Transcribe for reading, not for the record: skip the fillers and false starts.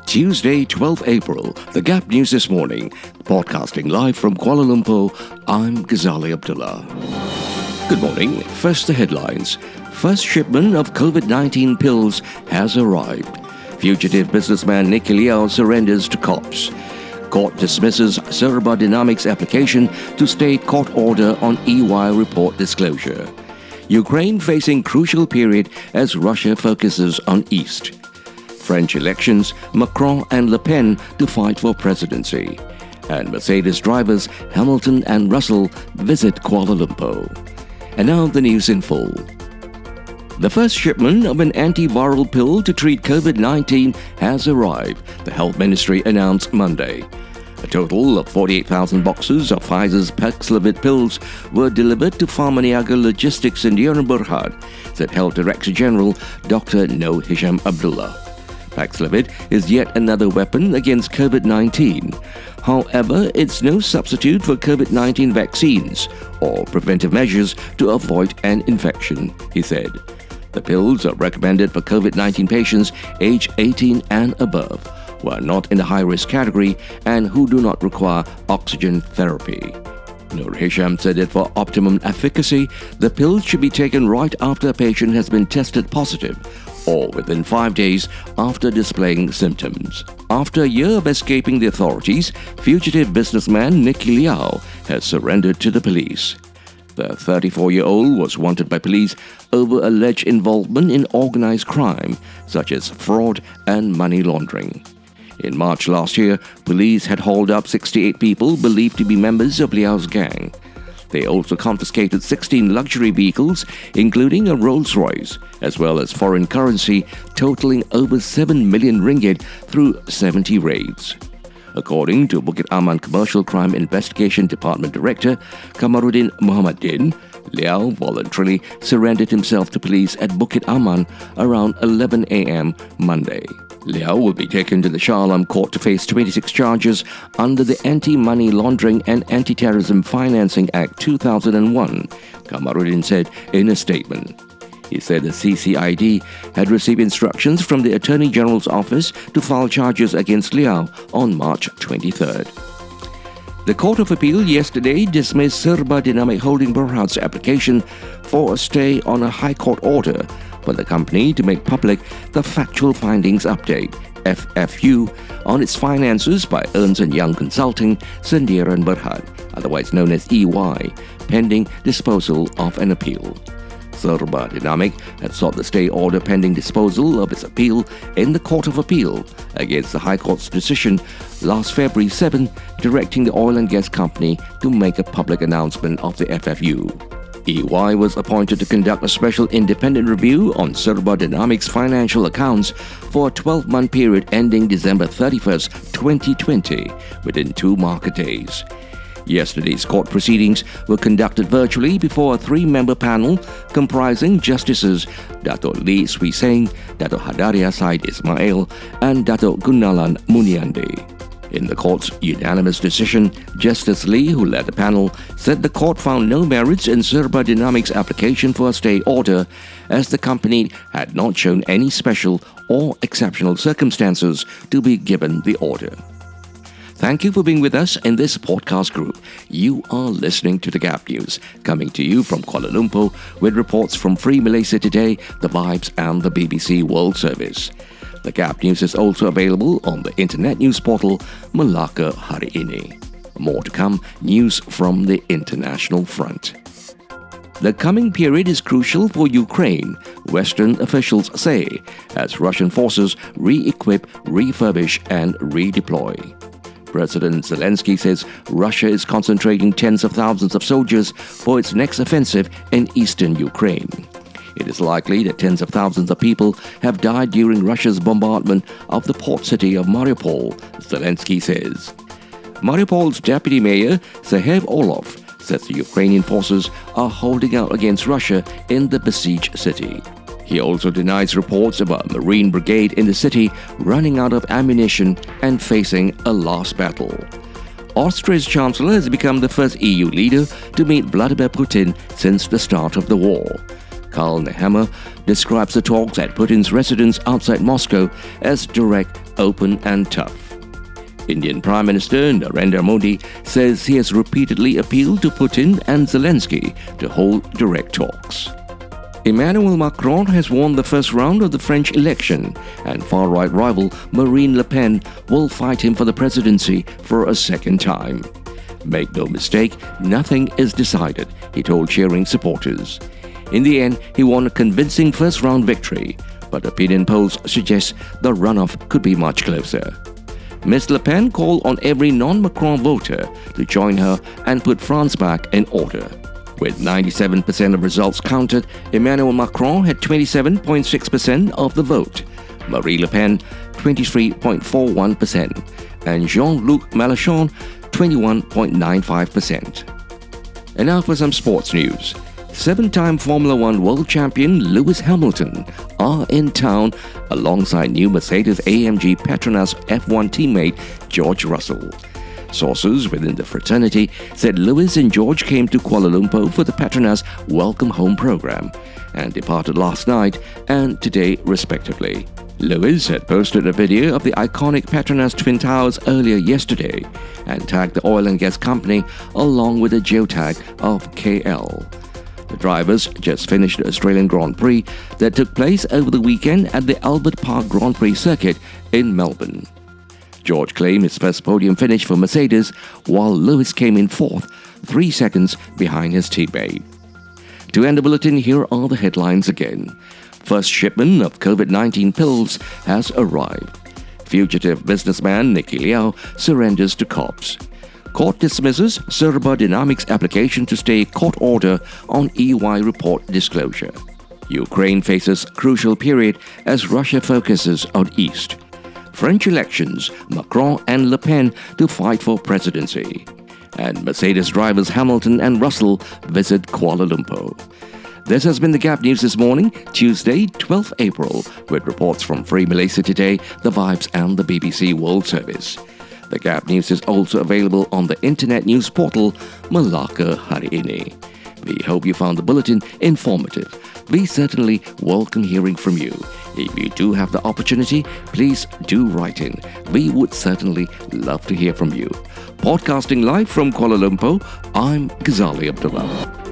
Tuesday, 12 April, The Gap News This Morning. Podcasting live from Kuala Lumpur, I'm Ghazali Abdullah. Good morning. First, the headlines. First shipment of COVID-19 pills has arrived. Fugitive businessman Nicky Liao surrenders to cops. Court dismisses Serba Dynamics application to stay court order on EY report disclosure. Ukraine facing crucial period as Russia focuses on East. French elections, Macron and Le Pen to fight for presidency. And Mercedes drivers Hamilton and Russell visit Kuala Lumpur. And now the news in full. The first shipment of an antiviral pill to treat COVID-19 has arrived, the Health Ministry announced Monday. A total of 48,000 boxes of Pfizer's Paxlovid pills were delivered to Pharmaniaga Logistics in Sdn Bhd, said Health Director General Dr. Noor Hisham Abdullah. Paxlovid is yet another weapon against COVID-19. However, it's no substitute for COVID-19 vaccines or preventive measures to avoid an infection, he said. The pills are recommended for COVID-19 patients aged 18 and above, who are not in the high-risk category and who do not require oxygen therapy. Noor Hisham said that for optimum efficacy, the pills should be taken right after a patient has been tested positive or within 5 days after displaying symptoms. After a year of escaping the authorities, fugitive businessman Nicky Liao has surrendered to the police. The 34-year-old was wanted by police over alleged involvement in organized crime, such as fraud and money laundering. In March last year, police had hauled up 68 people believed to be members of Liao's gang. They also confiscated 16 luxury vehicles, including a Rolls-Royce, as well as foreign currency totaling over 7 million ringgit through 70 raids. According to Bukit Aman Commercial Crime Investigation Department Director Kamaruddin Muhammadin, Liao voluntarily surrendered himself to police at Bukit Aman around 11 a.m. Monday. Liao will be taken to the Shah Alam court to face 26 charges under the Anti-Money Laundering and Anti-Terrorism Financing Act 2001, Kamaruddin said in a statement. He said the CCID had received instructions from the Attorney General's office to file charges against Liao on March 23rd. The Court of Appeal yesterday dismissed Serba Dynamic Holding Berhad's application for a stay on a High Court order for the company to make public the Factual Findings Update, FFU, on its finances by Ernst & Young Consulting, Sdn Bhd, otherwise known as EY, pending disposal of an appeal. Serba Dynamic had sought the stay order pending disposal of its appeal in the Court of Appeal against the High Court's decision last February 7, directing the oil and gas company to make a public announcement of the FFU. EY was appointed to conduct a special independent review on Serba Dynamics' financial accounts for a 12-month period ending December 31st, 2020, within 2 market days. Yesterday's court proceedings were conducted virtually before a 3-member panel comprising Justices Dato Lee Swee Seng, Dato Hadaria Said Ismail, and Dato Gunalan Muniande. In the court's unanimous decision, Justice Lee, who led the panel, said the court found no merits in Serba Dynamics' application for a stay order, as the company had not shown any special or exceptional circumstances to be given the order. Thank you for being with us in this podcast group. You are listening to The Gap News, coming to you from Kuala Lumpur with reports from Free Malaysia Today, The Vibes and the BBC World Service. The Gap News is also available on the internet news portal Melaka Hari Ini. More to come, news from the international front. The coming period is crucial for Ukraine, Western officials say, as Russian forces re-equip, refurbish and redeploy. President Zelensky says Russia is concentrating tens of thousands of soldiers for its next offensive in eastern Ukraine. It is likely that tens of thousands of people have died during Russia's bombardment of the port city of Mariupol, Zelensky says. Mariupol's deputy mayor, Serhiy Orlov, says the Ukrainian forces are holding out against Russia in the besieged city. He also denies reports about a Marine brigade in the city running out of ammunition and facing a lost battle. Austria's chancellor has become the first EU leader to meet Vladimir Putin since the start of the war. Karl Nehammer, describes the talks at Putin's residence outside Moscow as direct, open and tough. Indian Prime Minister Narendra Modi says he has repeatedly appealed to Putin and Zelensky to hold direct talks. Emmanuel Macron has won the first round of the French election, and far-right rival Marine Le Pen will fight him for the presidency for a second time. Make no mistake, nothing is decided, he told cheering supporters. In the end, he won a convincing first-round victory, but opinion polls suggest the runoff could be much closer. Ms. Le Pen called on every non-Macron voter to join her and put France back in order. With 97% of results counted, Emmanuel Macron had 27.6% of the vote, Marine Le Pen 23.41%, and Jean-Luc Mélenchon 21.95%. And now for some sports news. Seven-time Formula One world champion Lewis Hamilton are in town alongside new Mercedes-AMG Petronas F1 teammate George Russell. Sources within the fraternity said Lewis and George came to Kuala Lumpur for the Petronas Welcome Home program and departed last night and today respectively. Lewis had posted a video of the iconic Petronas Twin Towers earlier yesterday and tagged the oil and gas company along with a geotag of KL. The drivers just finished the Australian Grand Prix that took place over the weekend at the Albert Park Grand Prix circuit in Melbourne. George claimed his first podium finish for Mercedes, while Lewis came in fourth, 3 seconds behind his teammate. To end the bulletin, here are the headlines again. First shipment of COVID-19 pills has arrived. Fugitive businessman Nicky Liao surrenders to cops. Court dismisses Serba Dynamics application to stay court order on EY report disclosure. Ukraine faces crucial period as Russia focuses on East. French elections, Macron and Le Pen to fight for presidency. And Mercedes drivers Hamilton and Russell visit Kuala Lumpur. This has been the Gap News this morning, Tuesday, 12th April, with reports from Free Malaysia Today, The Vibes and the BBC World Service. The Gap News is also available on the internet news portal Melaka Hari Ini. We hope you found the bulletin informative. We certainly welcome hearing from you. If you do have the opportunity, please do write in. We would certainly love to hear from you. Podcasting live from Kuala Lumpur, I'm Ghazali Abdullah.